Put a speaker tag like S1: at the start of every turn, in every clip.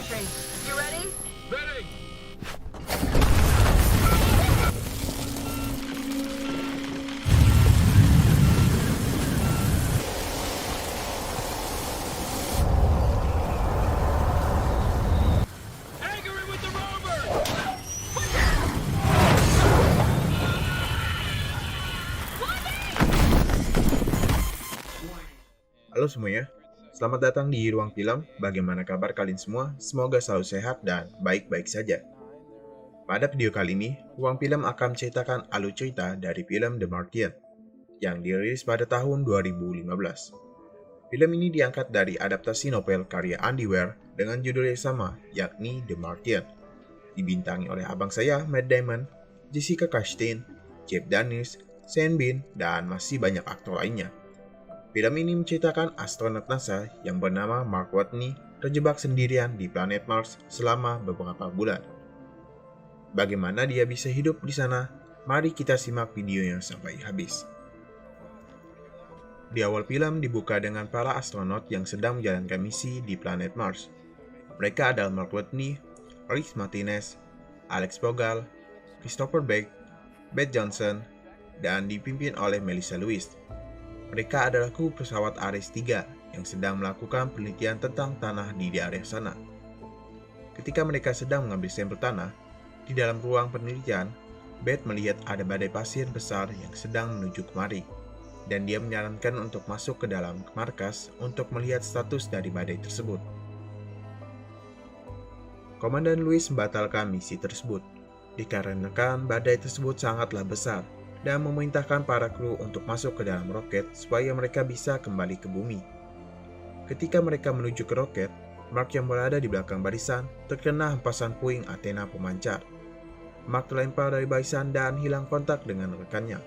S1: entry. You ready?
S2: Ready! Anchor it with the rover!
S3: Halo semuanya, selamat datang di Ruang Film. Bagaimana kabar kalian semua? Semoga selalu sehat dan baik-baik saja. Pada video kali ini, Ruang Film akan menceritakan alur cerita dari film The Martian yang dirilis pada tahun 2015. Film ini diangkat dari adaptasi novel karya Andy Weir dengan judul yang sama, yakni The Martian. Dibintangi oleh abang saya, Matt Damon, Jessica Chastain, Jeff Daniels, Sean Bean, dan masih banyak aktor lainnya. Film ini menceritakan astronot NASA yang bernama Mark Watney terjebak sendirian di planet Mars selama beberapa bulan. Bagaimana dia bisa hidup di sana? Mari kita simak videonya sampai habis. Di awal film dibuka dengan para astronot yang sedang menjalankan misi di planet Mars. Mereka adalah Mark Watney, Rick Martinez, Alex Bogal, Christopher Beck, Beth Johnson, dan dipimpin oleh Melissa Lewis. Mereka adalah kru pesawat Ares 3 yang sedang melakukan penelitian tentang tanah di area sana. Ketika mereka sedang mengambil sampel tanah, di dalam ruang penelitian, Beth melihat ada badai pasir besar yang sedang menuju kemari, dan dia menyarankan untuk masuk ke dalam markas untuk melihat status dari badai tersebut. Komandan Lewis membatalkan misi tersebut, dikarenakan badai tersebut sangatlah besar, dan memerintahkan para kru untuk masuk ke dalam roket supaya mereka bisa kembali ke bumi. Ketika mereka menuju ke roket, Mark yang berada di belakang barisan terkena hempasan puing Athena pemancar. Mark terlempar dari barisan dan hilang kontak dengan rekannya.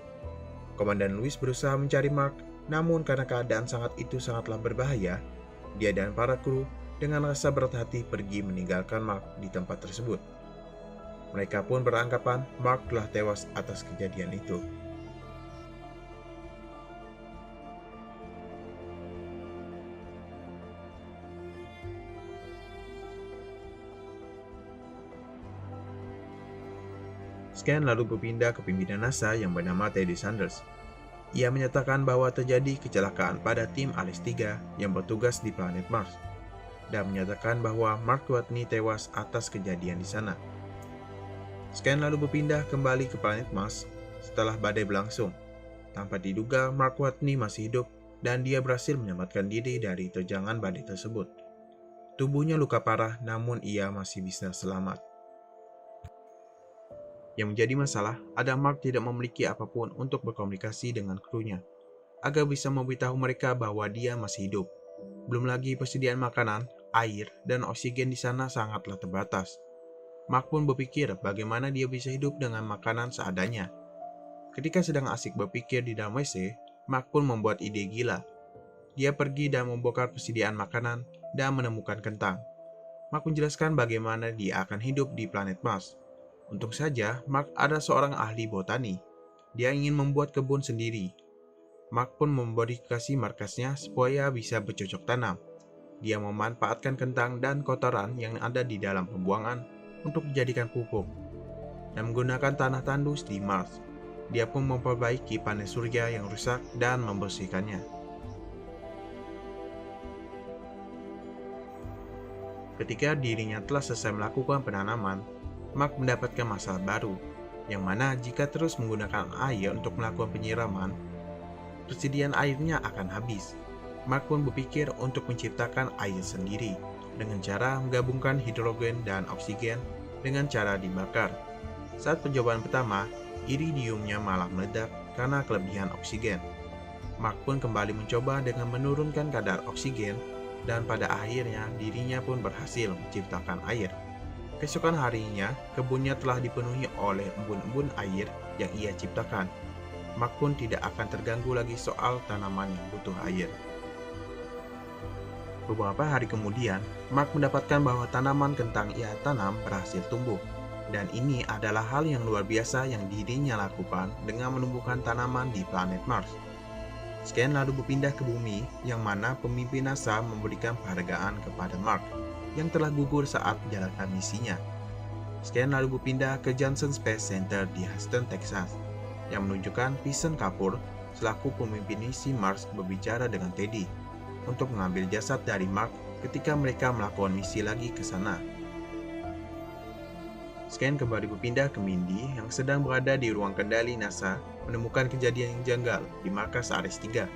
S3: Komandan Lewis berusaha mencari Mark, namun karena keadaan itu sangatlah berbahaya, dia dan para kru dengan rasa berat hati pergi meninggalkan Mark di tempat tersebut. Mereka pun beranggapan Mark telah tewas atas kejadian itu. Scan lalu berpindah ke pimpinan NASA yang bernama Teddy Sanders. Ia menyatakan bahwa terjadi kecelakaan pada tim Ares 3 yang bertugas di planet Mars, dan menyatakan bahwa Mark Watney tewas atas kejadian di sana. Scan lalu berpindah kembali ke planet Mars setelah badai berlangsung. Tanpa diduga, Mark Watney masih hidup dan dia berhasil menyelamatkan diri dari terjangan badai tersebut. Tubuhnya luka parah, namun ia masih bisa selamat. Yang menjadi masalah adalah Mark tidak memiliki apapun untuk berkomunikasi dengan krunya, agar bisa memberitahu mereka bahwa dia masih hidup. Belum lagi persediaan makanan, air, dan oksigen di sana sangatlah terbatas. Mark pun berpikir bagaimana dia bisa hidup dengan makanan seadanya. Ketika sedang asik berpikir di dalam WC, Mark pun membuat ide gila. Dia pergi dan membongkar persediaan makanan dan menemukan kentang. Mark menjelaskan bagaimana dia akan hidup di planet Mars. Untung saja, Mark adalah seorang ahli botani. Dia ingin membuat kebun sendiri. Mark pun memodifikasi markasnya supaya bisa bercocok tanam. Dia memanfaatkan kentang dan kotoran yang ada di dalam pembuangan untuk dijadikan pupuk, dan menggunakan tanah tandus di Mars. Dia pun memperbaiki panel surya yang rusak dan membersihkannya. Ketika dirinya telah selesai melakukan penanaman, Mark mendapatkan masalah baru, yang mana jika terus menggunakan air untuk melakukan penyiraman, persediaan airnya akan habis. Mark pun berpikir untuk menciptakan air sendiri, dengan cara menggabungkan hidrogen dan oksigen dengan cara dibakar. Saat percobaan pertama, iridiumnya malah meledak karena kelebihan oksigen. Mark pun kembali mencoba dengan menurunkan kadar oksigen, dan pada akhirnya dirinya pun berhasil menciptakan air. Keesokan harinya, kebunnya telah dipenuhi oleh embun-embun air yang ia ciptakan. Mark pun tidak akan terganggu lagi soal tanaman yang butuh air. Beberapa hari kemudian, Mark mendapatkan bahwa tanaman kentang ia tanam berhasil tumbuh. Dan ini adalah hal yang luar biasa yang dirinya lakukan dengan menumbuhkan tanaman di planet Mars. Scan lalu berpindah ke bumi, yang mana pemimpin NASA memberikan penghargaan kepada Mark. yang telah gugur saat menjalankan misinya. Scan lalu berpindah ke Johnson Space Center di Houston, Texas, yang menunjukkan Vincent Kapoor selaku pemimpin misi Mars berbicara dengan Teddy untuk mengambil jasad dari Mark ketika mereka melakukan misi lagi ke sana. Scan kembali berpindah ke Mindy yang sedang berada di ruang kendali NASA menemukan kejadian yang janggal di markas Ares 3,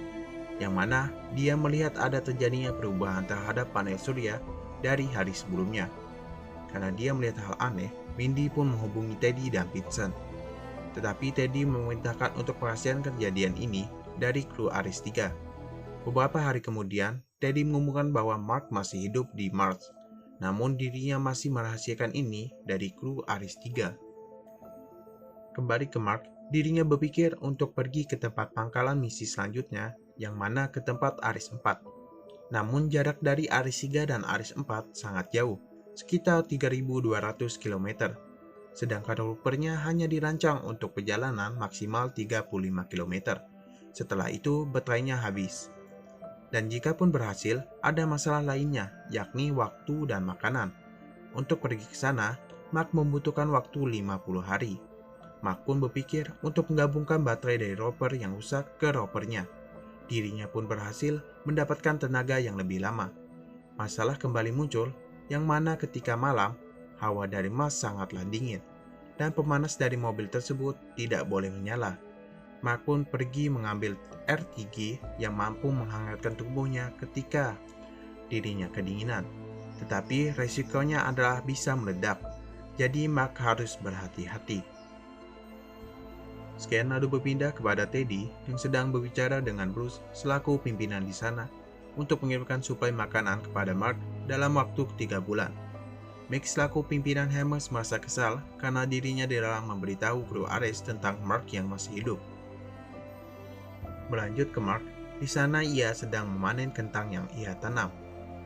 S3: yang mana dia melihat ada terjadinya perubahan terhadap panel surya dari hari sebelumnya. Karena dia melihat hal aneh, Mindy pun menghubungi Teddy dan Vincent. Tetapi Teddy memerintahkan untuk merahasiakan kejadian ini dari kru Ares 3. Beberapa hari kemudian, Teddy mengumumkan bahwa Mark masih hidup di Mars, namun dirinya masih merahasiakan ini dari kru Ares 3. Kembali ke Mark, dirinya berpikir untuk pergi ke tempat pangkalan misi selanjutnya, yang mana ke tempat Ares 4. Namun jarak dari Ares 3 dan Ares 4 sangat jauh, sekitar 3.200 km. Sedangkan rovernya hanya dirancang untuk perjalanan maksimal 35 km. Setelah itu, baterainya habis. Dan jika pun berhasil, ada masalah lainnya, yakni waktu dan makanan. Untuk pergi ke sana, Mark membutuhkan waktu 50 hari. Mark pun berpikir untuk menggabungkan baterai dari rover yang rusak ke rovernya. Dirinya pun berhasil mendapatkan tenaga yang lebih lama. Masalah kembali muncul, yang mana ketika malam, hawa dari Mars sangatlah dingin, dan pemanas dari mobil tersebut tidak boleh menyala. Mark pun pergi mengambil R3 yang mampu menghangatkan tubuhnya ketika dirinya kedinginan. Tetapi resikonya adalah bisa meledak, jadi Mark harus berhati-hati. Scan lalu berpindah kepada Teddy yang sedang berbicara dengan Bruce selaku pimpinan di sana untuk mengirimkan suplai makanan kepada Mark dalam waktu 3 bulan. Mick selaku pimpinan Hammers merasa kesal karena dirinya dilarang memberitahu kru Ares tentang Mark yang masih hidup. Berlanjut ke Mark, di sana ia sedang memanen kentang yang ia tanam.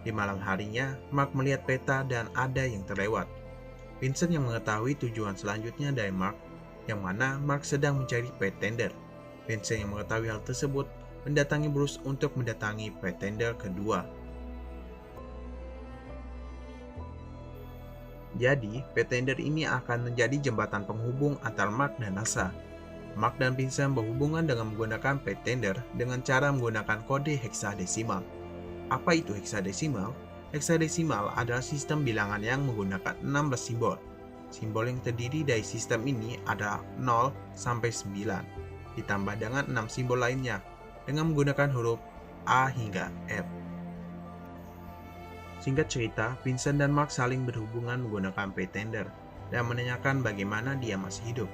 S3: Di malam harinya, Mark melihat peta dan ada yang terlewat. Vincent yang mengetahui tujuan selanjutnya dari Mark, yang mana Mark sedang mencari pretender. Vincent yang mengetahui hal tersebut mendatangi Bruce untuk mendatangi pretender kedua. Jadi, pretender ini akan menjadi jembatan penghubung antara Mark dan NASA. Mark dan Vincent berhubungan dengan menggunakan pretender dengan cara menggunakan kode heksadesimal. Apa itu heksadesimal? Heksadesimal adalah sistem bilangan yang menggunakan 16 simbol. Simbol yang terdiri dari sistem ini adalah 0 sampai 9, ditambah dengan 6 simbol lainnya dengan menggunakan huruf A hingga F. Singkat cerita, Vincent dan Mark saling berhubungan menggunakan pretender dan menanyakan bagaimana dia masih hidup.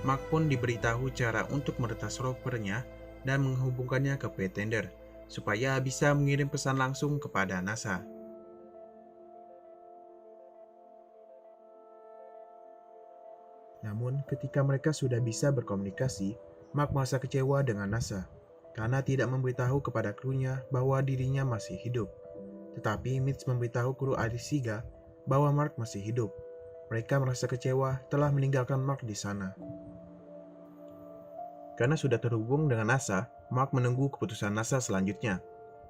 S3: Mark pun diberitahu cara untuk meretas rovernya dan menghubungkannya ke pretender supaya bisa mengirim pesan langsung kepada NASA. Namun, ketika mereka sudah bisa berkomunikasi, Mark merasa kecewa dengan NASA karena tidak memberitahu kepada krunya bahwa dirinya masih hidup. Tetapi Mitch memberitahu kru Ares 3 bahwa Mark masih hidup. Mereka merasa kecewa telah meninggalkan Mark di sana. Karena sudah terhubung dengan NASA, Mark menunggu keputusan NASA selanjutnya.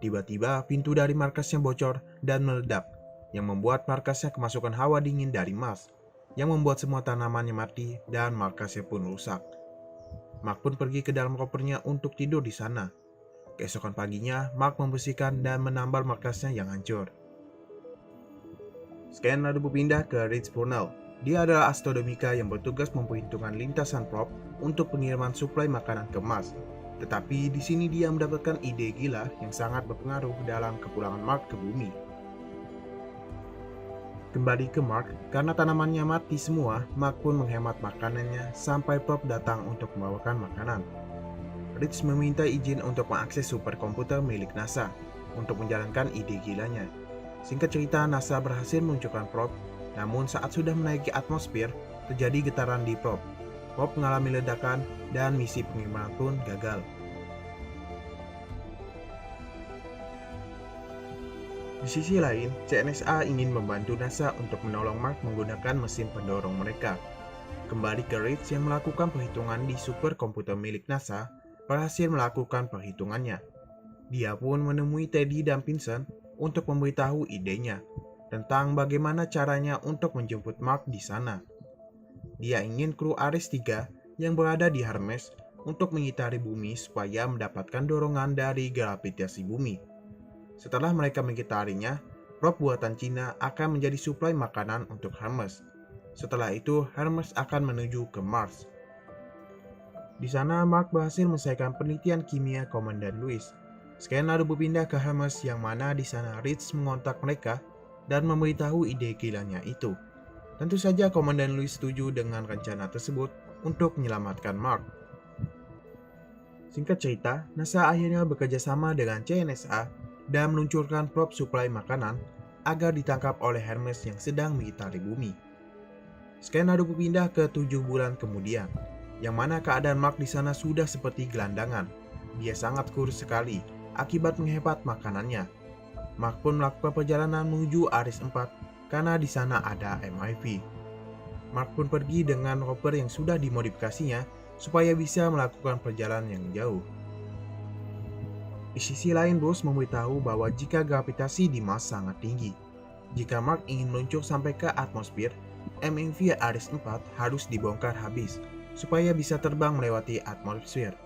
S3: Tiba-tiba pintu dari markasnya bocor dan meledak, yang membuat markasnya kemasukan hawa dingin dari Mars, yang membuat semua tanamannya mati dan markasnya pun rusak. Mark pun pergi ke dalam rovernya untuk tidur di sana. Keesokan paginya, Mark membersihkan dan menambal markasnya yang hancur. Scan lalu berpindah ke Rich Purnell. Dia adalah astronomika yang bertugas memperhitungkan lintasan prop untuk pengiriman suplai makanan ke Mars. Tetapi di sini dia mendapatkan ide gila yang sangat berpengaruh dalam kepulangan Mark ke bumi. Kembali ke Mark, karena tanamannya mati semua, Mark pun menghemat makanannya sampai prop datang untuk membawakan makanan. Rich meminta izin untuk mengakses superkomputer milik NASA untuk menjalankan ide gilanya. Singkat cerita, NASA berhasil meluncurkan prop, namun saat sudah menaiki atmosfer, terjadi getaran di prop. Prop mengalami ledakan dan misi pengiriman pun gagal. Di sisi lain, CNSA ingin membantu NASA untuk menolong Mark menggunakan mesin pendorong mereka. Kembali ke Rich yang melakukan perhitungan di superkomputer milik NASA, berhasil melakukan perhitungannya. Dia pun menemui Teddy dan Vincent untuk memberitahu idenya. tentang bagaimana caranya untuk menjemput Mark di sana. Dia ingin kru Ares 3 yang berada di Hermes untuk mengitari bumi supaya mendapatkan dorongan dari gravitasi bumi. Setelah mereka mengitarinya, rob buatan Cina akan menjadi suplai makanan untuk Hermes. Setelah itu, Hermes akan menuju ke Mars. Di sana, Mark berhasil menyelesaikan penelitian kimia Komandan Louis. Scan lalu berpindah ke Hermes yang mana di sana Rich mengontak mereka dan memberitahu ide gilanya itu. Tentu saja Komandan Louis setuju dengan rencana tersebut untuk menyelamatkan Mark. Singkat cerita, NASA akhirnya bekerja sama dengan CNSA dan meluncurkan probe suplai makanan agar ditangkap oleh Hermes yang sedang mengitari bumi. Scan lalu berpindah ke 7 bulan kemudian, yang mana keadaan Mark di sana sudah seperti gelandangan. Dia sangat kurus sekali akibat menghemat makanannya. Mark pun melakukan perjalanan menuju Ares 4 karena di sana ada MIV. Mark pun pergi dengan rover yang sudah dimodifikasinya supaya bisa melakukan perjalanan yang jauh. Di sisi lain, Bruce memberitahu bahwa jika gravitasi di Mars sangat tinggi, jika Mark ingin meluncur sampai ke atmosfer, MIV Ares 4 harus dibongkar habis supaya bisa terbang melewati atmosfer.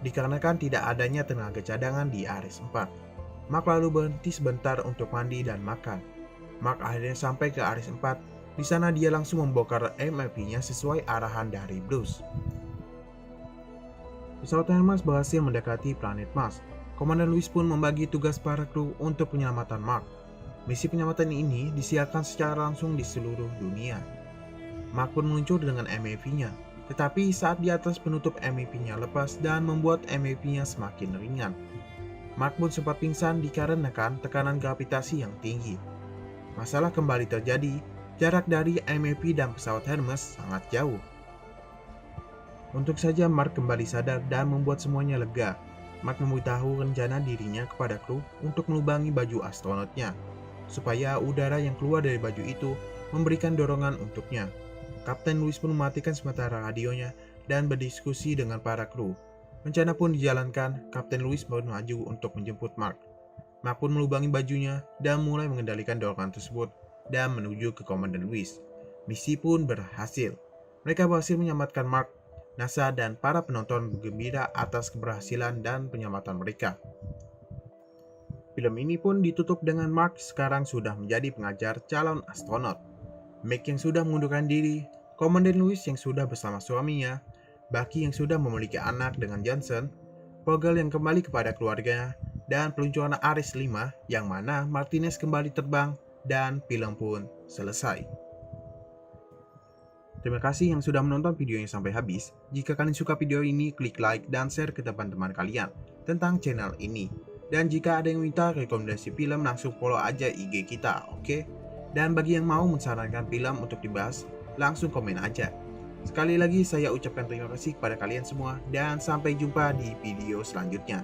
S3: Dikarenakan tidak adanya tenaga cadangan di Ares 4, Mark lalu berhenti sebentar untuk mandi dan makan. Mark akhirnya sampai ke Ares 4. Di sana dia langsung membongkar MIV-nya sesuai arahan dari Bruce. Pesawat Hermes berhasil mendekati planet Mars. Komandan Louis pun membagi tugas para kru untuk penyelamatan Mark. Misi penyelamatan ini disiarkan secara langsung di seluruh dunia. Mark pun meluncur dengan MIV-nya, tetapi saat di atas penutup MIV-nya lepas dan membuat MIV-nya semakin ringan. Mark pun sempat pingsan dikarenakan tekanan gravitasi yang tinggi. Masalah kembali terjadi, jarak dari MIV dan pesawat Hermes sangat jauh. Untuk saja Mark kembali sadar dan membuat semuanya lega. Mark memberitahu rencana dirinya kepada kru untuk melubangi baju astronotnya, supaya udara yang keluar dari baju itu memberikan dorongan untuknya. Kapten Louis pun mematikan sementara radionya dan berdiskusi dengan para kru. Rencana pun dijalankan, Kapten Louis pun maju untuk menjemput Mark. Mark pun melubangi bajunya dan mulai mengendalikan dorongan tersebut dan menuju ke Komandan Louis. Misi pun berhasil. Mereka berhasil menyelamatkan Mark. NASA dan para penonton bergembira atas keberhasilan dan penyelamatan mereka. Film ini pun ditutup dengan Mark sekarang sudah menjadi pengajar calon astronot, Meg yang sudah mengundurkan diri, Komandan Louis yang sudah bersama suaminya, Bucky yang sudah memiliki anak dengan Johnson, Vogel yang kembali kepada keluarganya, dan peluncuran Ares 5 yang mana Martinez kembali terbang dan film pun selesai. Terima kasih yang sudah menonton videonya sampai habis. Jika kalian suka video ini, klik like dan share ke teman-teman kalian tentang channel ini. Dan jika ada yang minta rekomendasi film, langsung follow aja IG kita, oke? Dan bagi yang mau mensarankan film untuk dibahas, langsung komen aja. Sekali lagi saya ucapkan terima kasih kepada kalian semua dan sampai jumpa di video selanjutnya.